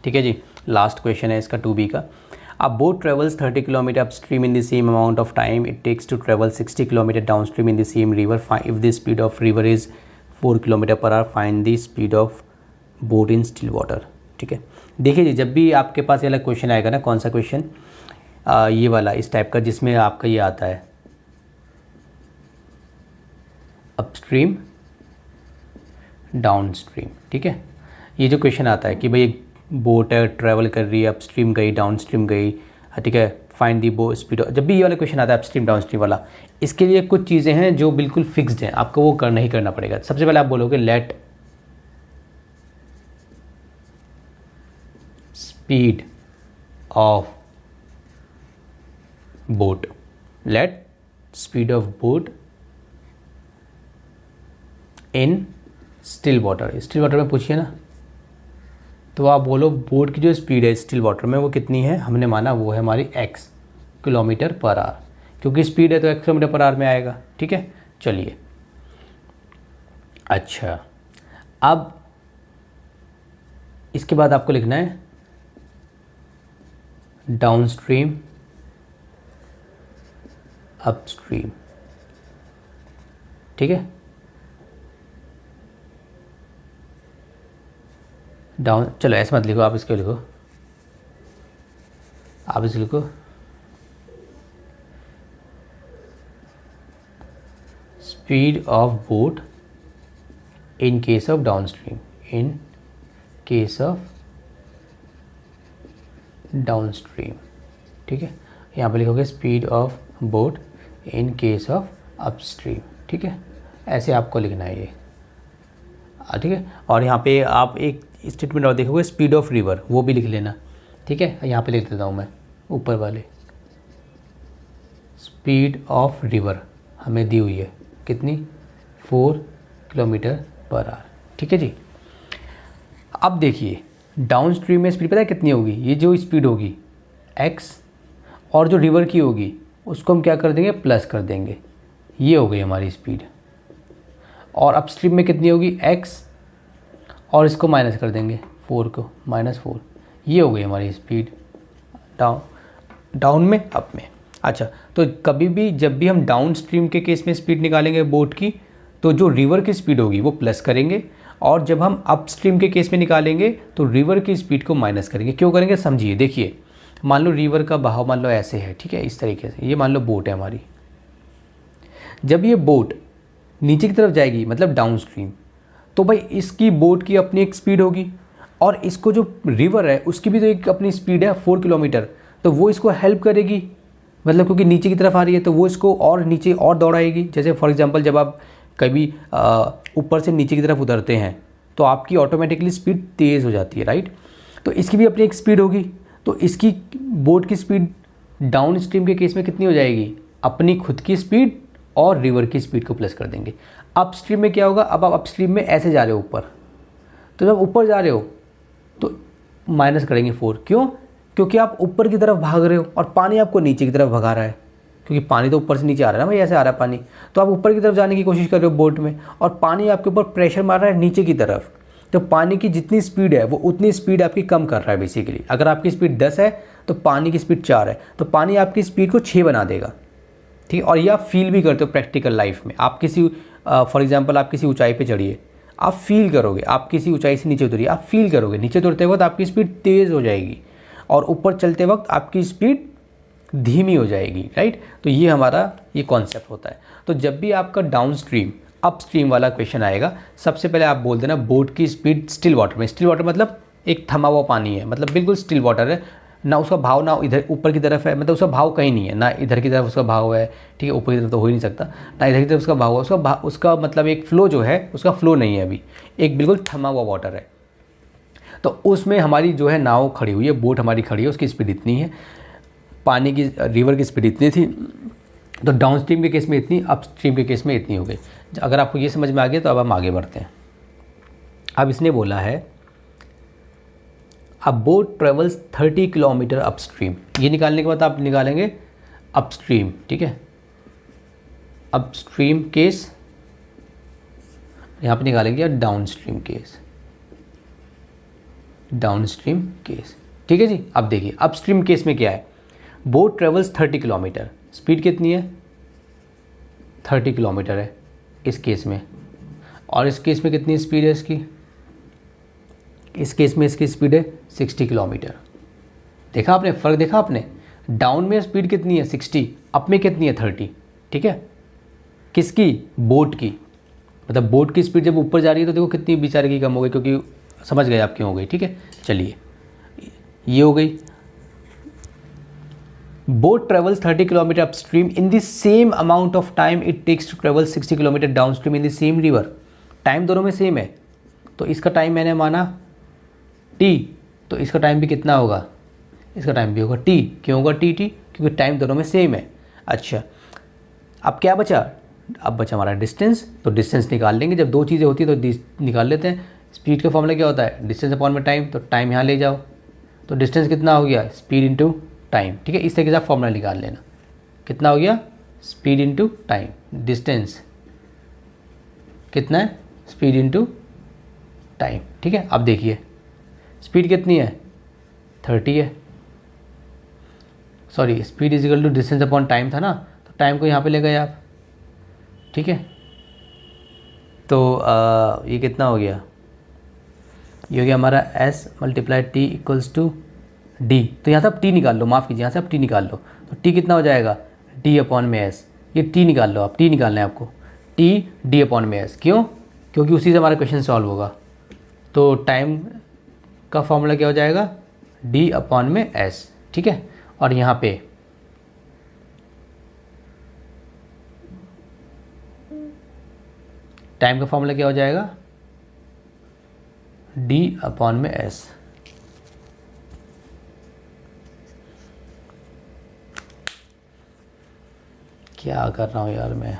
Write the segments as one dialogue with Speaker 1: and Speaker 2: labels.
Speaker 1: ठीक है जी। Last question है इसका 2B का। A boat travels 30 km upstream in the same amount of time it takes to travel 60 km downstream in the same river. If the speed of river is 4 km per hour, find the speed of boat in still water। ठीक है, देखिए जी, जब भी आपके पास ये वाला question आएगा ना, कौन सा क्वेश्चन, ये वाला इस टाइप का, जिसमें आपका ये आता है अपस्ट्रीम डाउनस्ट्रीम। ठीक है, ये जो क्वेश्चन आता है कि भाई एक बोट है, ट्रैवल कर रही है, अपस्ट्रीम गई, डाउनस्ट्रीम गई, ठीक है, फाइंड दी बो स्पीड। जब भी ये वाला क्वेश्चन आता है अपस्ट्रीम डाउनस्ट्रीम वाला, इसके लिए कुछ चीज़ें हैं जो बिल्कुल फिक्स्ड हैं, आपको वो करना ही करना पड़ेगा। सबसे पहले आप बोलोगे let speed of boat, let speed of boat in still water. Still water में पूछिए ना, तो आप बोलो बोट की जो स्पीड है स्टिल वाटर में वो कितनी है, हमने माना वो है हमारी x किलोमीटर पर आवर, क्योंकि स्पीड है तो x किलोमीटर पर आवर में आएगा। ठीक है, चलिए अच्छा, अब इसके बाद आपको लिखना है डाउनस्ट्रीम अपस्ट्रीम। ठीक है, डाउन, चलो ऐसे मत लिखो, आप इसको लिखो, आप इसे लिखो speed of boat in case of downstream, in case of downstream. ठीक है, यहाँ पे लिखोगे speed of boat in case of upstream. ठीक है, ऐसे आपको लिखना है ये, ठीक है। और यहाँ पे आप एक स्टेटमेंट और देखोगे स्पीड ऑफ रिवर, वो भी लिख लेना। ठीक है, यहाँ पे लिख देता हूँ मैं ऊपर वाले, स्पीड ऑफ रिवर हमें दी हुई है कितनी, 4 किलोमीटर पर आवर। ठीक है जी, अब देखिए डाउन स्ट्रीम में स्पीड पता है कितनी होगी, ये जो स्पीड होगी x, और जो रिवर की होगी उसको हम क्या कर देंगे, प्लस कर देंगे, ये हो गई हमारी स्पीड। और अपस्ट्रीम में कितनी होगी x, और इसको माइनस कर देंगे 4 को, -4, ये हो गई हमारी स्पीड डाउन में, अप में। अच्छा, तो कभी भी जब भी हम डाउन स्ट्रीम के केस में स्पीड निकालेंगे बोट की, तो जो रिवर की स्पीड होगी वो प्लस करेंगे, और जब हम अप स्ट्रीम के केस में निकालेंगे तो रिवर की स्पीड को माइनस करेंगे। क्यों करेंगे समझिए, देखिए मान लो रिवर का बहाव मान लो ऐसे है, ठीक है, इस तरीके से, ये मान लो बोट है हमारी, जब ये बोट नीचे की तरफ जाएगी मतलब डाउन स्ट्रीम, तो भाई इसकी बोट की अपनी एक स्पीड होगी, और इसको जो रिवर है उसकी भी तो एक अपनी स्पीड है 4 किलोमीटर, तो वो इसको हेल्प करेगी, मतलब क्योंकि नीचे की तरफ आ रही है तो वो इसको और नीचे और दौड़ाएगी। जैसे फॉर एग्जांपल जब आप कभी ऊपर से नीचे की तरफ उतरते हैं तो आपकी ऑटोमेटिकली स्पीड तेज़ हो जाती है, राइट, तो इसकी भी अपनी एक स्पीड होगी, तो इसकी बोट की स्पीड डाउन स्ट्रीम के केस में कितनी हो जाएगी, अपनी खुद की स्पीड और रिवर की स्पीड को प्लस कर देंगे। अप स्ट्रीम में क्या होगा, अब आप अप स्ट्रीम में ऐसे जा रहे हो ऊपर, तो जब ऊपर जा रहे हो तो माइनस करेंगे 4, क्यों, क्योंकि आप ऊपर की तरफ भाग रहे हो और पानी आपको नीचे की तरफ भगा रहा है, क्योंकि पानी तो ऊपर से नीचे आ रहा है ना भाई, ऐसे आ रहा है पानी, तो आप ऊपर की तरफ जाने की कोशिश कर रहे हो बोट में, और पानी आपके ऊपर प्रेशर मार रहा है नीचे की तरफ, तो पानी की जितनी स्पीड है वो उतनी स्पीड आपकी कम कर रहा है बेसिकली। अगर आपकी स्पीड 10 है तो पानी की स्पीड 4 है, तो पानी आपकी स्पीड को 6 बना देगा। ठीक है, और ये आप फील भी करते हो प्रैक्टिकल लाइफ में। आप किसी फॉर एग्जांपल आप किसी ऊंचाई पे चढ़िए, आप फील करोगे, आप किसी ऊंचाई से नीचे उतरिए, आप फील करोगे नीचे उतरते वक्त आपकी स्पीड तेज़ हो जाएगी, और ऊपर चलते वक्त आपकी स्पीड धीमी हो जाएगी, राइट। तो ये हमारा ये कॉन्सेप्ट होता है। तो जब भी आपका डाउन स्ट्रीम अप स्ट्रीम वाला क्वेश्चन आएगा, सबसे पहले आप बोल देना बोट की स्पीड स्टिल वाटर में। स्टिल वाटर मतलब एक थमा हुआ पानी है, मतलब बिल्कुल स्टिल वाटर है, ना उसका भाव ना इधर ऊपर की तरफ है, मतलब उसका भाव कहीं नहीं है, ना इधर की तरफ उसका भाव है, ठीक है, ऊपर की तरफ तो हो ही नहीं सकता, ना इधर की तरफ उसका भाव है, उसका मतलब एक फ्लो जो है उसका फ्लो नहीं है अभी, एक बिल्कुल थमा हुआ वाटर है। तो उसमें हमारी जो है नाव खड़ी हुई है, बोट हमारी खड़ी है, उसकी स्पीड इतनी है, पानी की रिवर की स्पीड इतनी थी, तो डाउन स्ट्रीम के केस में इतनी, अप स्ट्रीम के केस में इतनी हो गई। अगर आपको ये समझ में आ गया तो अब हम आगे बढ़ते हैं। अब इसने बोला है a boat travels 30 kilometre upstream, ये निकालने के बाद आप निकालेंगे अपस्ट्रीम, ठीक है, अपस्ट्रीम केस यहाँ पे निकालेंगे या down stream case, down stream case. ठीक है जी। अब देखिए अपस्ट्रीम केस में क्या है, बोट ट्रेवल्स 30 किलोमीटर, स्पीड कितनी है 30 किलोमीटर है इस केस में, और इस केस में कितनी स्पीड है इसकी, इस केस में इसकी स्पीड है 60 किलोमीटर। देखा आपने फ़र्क, देखा आपने, डाउन में स्पीड कितनी है 60, अप में कितनी है 30। ठीक है, किसकी, बोट की, मतलब बोट की स्पीड जब ऊपर जा रही है तो देखो कितनी बेचारे की कम हो गई, क्योंकि समझ गए आप क्यों हो गई। ठीक है, चलिए ये हो गई। Boat travels 30 kilometre upstream in the same amount of time it takes to travel 60 kilometre downstream in the same river. Time दोनों में सेम है, तो इसका टाइम मैंने माना t, तो इसका टाइम भी कितना होगा, इसका टाइम भी होगा t। क्यों होगा t? क्योंकि टाइम दोनों में सेम है। अच्छा, अब क्या बचा, अब बचा हमारा डिस्टेंस, तो डिस्टेंस निकाल लेंगे। जब दो चीज़ें होती है तो निकाल लेते हैं। स्पीड का फॉर्मूला क्या होता है, डिस्टेंस अपॉन में टाइम, तो टाइम यहाँ ले जाओ, तो डिस्टेंस कितना हो गया, स्पीड इंटू टाइम। ठीक है, इस तरीके से आप फॉर्मूला निकाल लेना, कितना हो गया, स्पीड इंटू टाइम, डिस्टेंस कितना है, स्पीड इंटू टाइम। ठीक है, अब देखिए स्पीड कितनी है 30 है, sorry speed is equal to distance upon time था ना, तो टाइम को यहाँ पे ले गए आप। ठीक है, तो ये कितना हो गया, ये हो गया हमारा s multiply T equals to D. तो यहाँ से आप t निकाल लो, माफ़ कीजिए, यहाँ से आप t निकाल लो, तो t कितना हो जाएगा, d अपॉन में s। ये t निकाल लो, आप t निकालना है आपको, t d अपॉन में s। क्यों, क्योंकि उसी से हमारा क्वेश्चन सॉल्व होगा। तो टाइम का फॉर्मूला क्या हो जाएगा, d अपॉन में s। ठीक है, और यहाँ पे टाइम का फॉर्मूला क्या हो जाएगा, d अपॉन में s। क्या कर रहा हूँ यार मैं,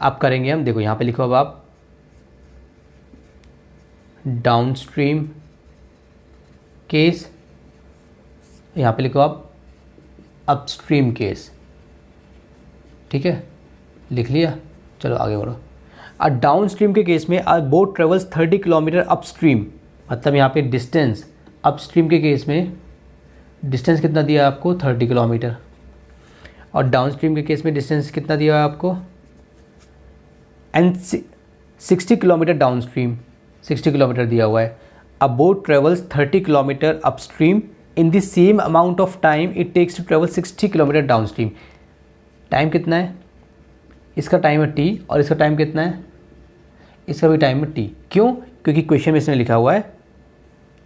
Speaker 1: अब करेंगे हम, देखो यहाँ पे लिखो अब आप डाउनस्ट्रीम केस, यहाँ पे लिखो आप अपस्ट्रीम केस। ठीक है, लिख लिया, चलो आगे बढ़ो। अ डाउनस्ट्रीम के केस में अ बोट ट्रेवल्स 30 किलोमीटर अपस्ट्रीम, मतलब यहाँ पे डिस्टेंस, अपस्ट्रीम के केस में डिस्टेंस कितना दिया आपको 30 किलोमीटर, और डाउनस्ट्रीम के केस में डिस्टेंस कितना दिया है आपको, एंड 60 किलोमीटर डाउनस्ट्रीम, 60 किलोमीटर दिया हुआ है। A boat travels 30 kilometre upstream in the same amount of time it takes to travel 60 kilometre downstream. Time कितना है, इसका टाइम है t, और इसका टाइम कितना है, इसका भी टाइम है t। क्यों, क्योंकि क्वेश्चन में इसने लिखा हुआ है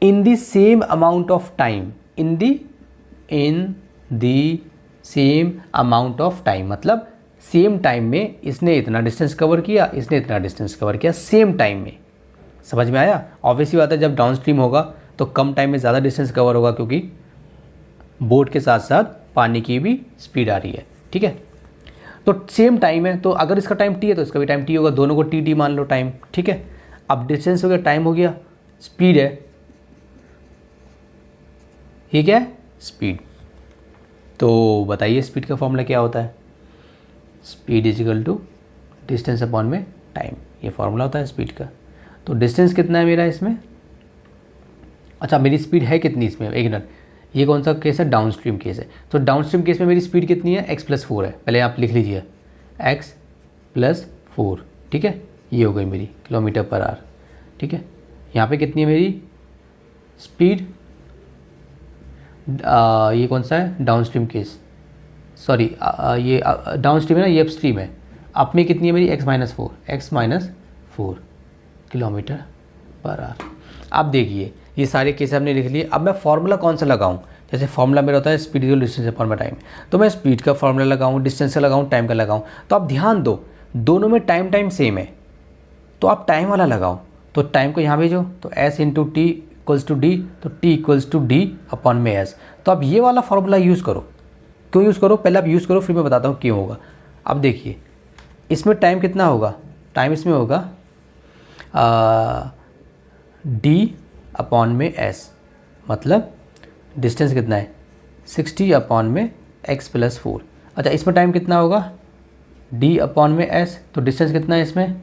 Speaker 1: इन the same amount of time, in the same amount of time, मतलब सेम टाइम में इसने इतना डिस्टेंस कवर किया, इसने इतना डिस्टेंस कवर किया सेम टाइम में। समझ में आया, ऑब्वियसली बात है, जब डाउनस्ट्रीम होगा तो कम टाइम में ज़्यादा डिस्टेंस कवर होगा, क्योंकि बोट के साथ साथ पानी की भी स्पीड आ रही है। ठीक है, तो सेम टाइम है, तो अगर इसका टाइम t है तो इसका भी टाइम t होगा, दोनों को t मान लो टाइम। ठीक है, अब डिस्टेंस हो गया, टाइम हो गया, स्पीड है, ये क्या है, स्पीड। तो बताइए स्पीड का फॉर्मूला क्या होता है, speed is equal to distance upon में टाइम, ये फॉर्मूला होता है स्पीड का। तो डिस्टेंस कितना है मेरा इसमें, अच्छा मेरी स्पीड है कितनी इसमें, एक मिनट, ये कौन सा केस है, डाउनस्ट्रीम केस है। तो डाउनस्ट्रीम केस में मेरी स्पीड कितनी है, x+4 है, पहले आप लिख लीजिए x+4। ठीक है, ये हो गई मेरी किलोमीटर पर आवर। ठीक है, यहाँ पे कितनी है मेरी स्पीड, ये कौन सा है, डाउनस्ट्रीम केस, सॉरी ये डाउनस्ट्रीम है ना, ये अपस्ट्रीम है। अप में कितनी है मेरी x-4 किलोमीटर पर आवर। अब देखिए ये सारे केस हमने लिख लिए। अब मैं फार्मूला कौन सा लगाऊं, जैसे फार्मूला मेरा होता है स्पीड इक्वल डिस्टेंस अपॉन में टाइम, तो मैं स्पीड का फार्मूला लगाऊं, डिस्टेंस का लगाऊं, टाइम का लगाऊं। तो आप ध्यान दो, दोनों में टाइम सेम है, तो आप टाइम वाला लगाओ। तो टाइम को यहाँ भेजो, तो s into T equals to D, तो t equals to D upon में s। तो आप ये वाला फार्मूला यूज़ करो। क्यों यूज़ करो, पहले आप यूज़ करो, फिर मैं बताता हूँ क्यों होगा। अब देखिए इसमें टाइम कितना होगा, टाइम इसमें होगा d अपॉन में s, मतलब डिस्टेंस कितना है 60 अपॉन में x+4। अच्छा इसमें टाइम कितना होगा d अपॉन में s, तो डिस्टेंस कितना है इसमें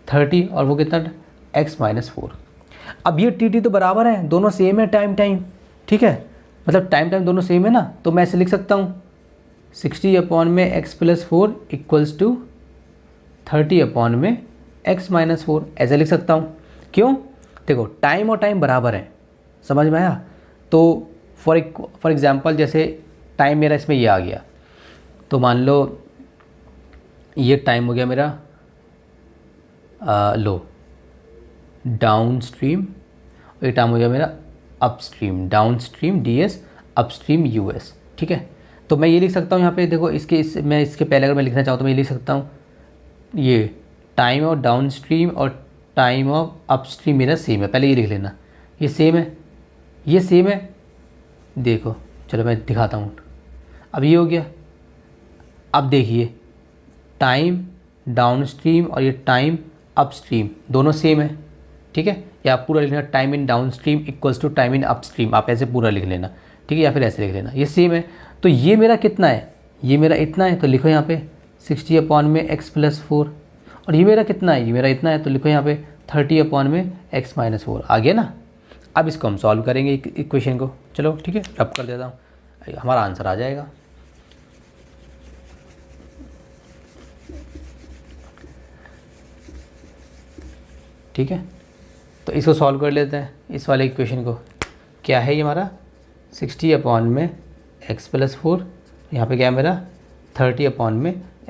Speaker 1: 30 और वो कितना x-4। अब ये टी तो बराबर है, दोनों सेम है टाइम टाइम, ठीक है, मतलब टाइम टाइम दोनों सेम है ना, तो मैं ऐसे लिख सकता हूँ 60 x+4 इक्वल्स टू 30 x-4, ऐसे लिख सकता हूँ। क्यों? देखो टाइम और टाइम बराबर हैं, समझ में आया। तो फॉर एग्ज़ाम्पल जैसे टाइम मेरा इसमें ये आ गया, तो मान लो ये टाइम हो गया मेरा लो डाउन स्ट्रीम, और ये टाइम हो गया मेरा upstream, down stream ds, upstream us, ठीक है। तो मैं ये लिख सकता हूँ यहाँ पे देखो मैं इसके पहले अगर मैं लिखना चाहूँ तो मैं ये लिख सकता हूँ, ये टाइम ऑफ डाउन स्ट्रीम और टाइम ऑफ अपस्ट्रीम मेरा सेम है, पहले ये लिख लेना, ये सेम है, ये सेम है। देखो चलो मैं दिखाता हूँ, अब ये हो गया। अब देखिए टाइम डाउन स्ट्रीम और ये टाइम अपस्ट्रीम दोनों सेम है, ठीक है। या आप पूरा लिख लेना time in downstream equals to time in upstream, आप ऐसे पूरा लिख लेना, ठीक है, या फिर ऐसे लिख लेना, ये सेम है। तो ये मेरा कितना है, ये मेरा इतना है, तो लिखो यहाँ पे 60 x+4, और ये मेरा कितना है, ये मेरा इतना है, तो लिखो यहाँ पे 30 x-4, आ गया ना। अब इसको हम सॉल्व करेंगे इक्वेशन को, चलो ठीक है, रब कर देता हूँ, हमारा आंसर आ जाएगा। ठीक है, तो इसको सॉल्व कर लेते हैं, इस वाले इक्वेशन को। क्या है ये हमारा 60 x+4, यहाँ पे क्या है मेरा 30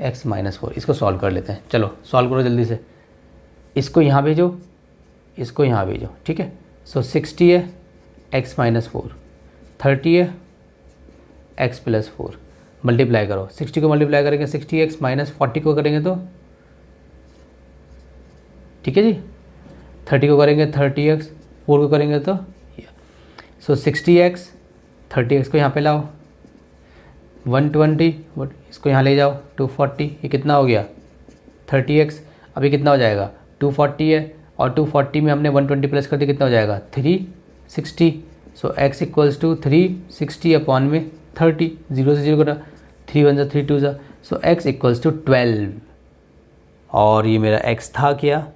Speaker 1: x-4, इसको सॉल्व कर लेते हैं। चलो सॉल्व करो जल्दी से, इसको यहाँ भेजो, इसको यहाँ भेजो, ठीक है। सो 60 है x-4, 30 है x+4, मल्टीप्लाई करो, 60 को मल्टीप्लाई करेंगे 60x-40 को करेंगे तो, ठीक है जी, 30 को करेंगे 30x, 4 को करेंगे तो, सो 60x, 30x को यहाँ पे लाओ, 120, इसको यहाँ ले जाओ 240, ये कितना हो गया 30x। अभी कितना हो जाएगा 240 है, और 240 में हमने 120 प्लस कर दिया, कितना हो जाएगा 360। सो x इक्वल्स टू 360/30, 0 से 0 कटा, 3 1 3 2 सा, सो x इक्वल्स टू 12। और ये मेरा x था क्या,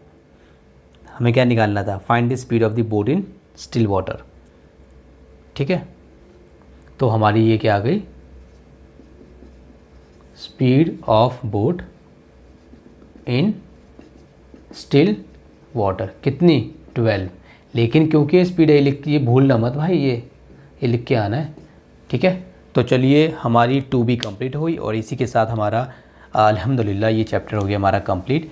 Speaker 1: हमें क्या निकालना था, find the speed of the boat in still water, ठीक है। तो हमारी ये क्या आ गई, speed of boat in still water कितनी 12। लेकिन क्योंकि स्पीड है लिख, ये भूलना मत भाई, ये लिख के आना है, ठीक है। तो चलिए हमारी 2B कंप्लीट हुई, और इसी के साथ हमारा अल्हम्दुलिल्लाह ये चैप्टर हो गया हमारा कंप्लीट।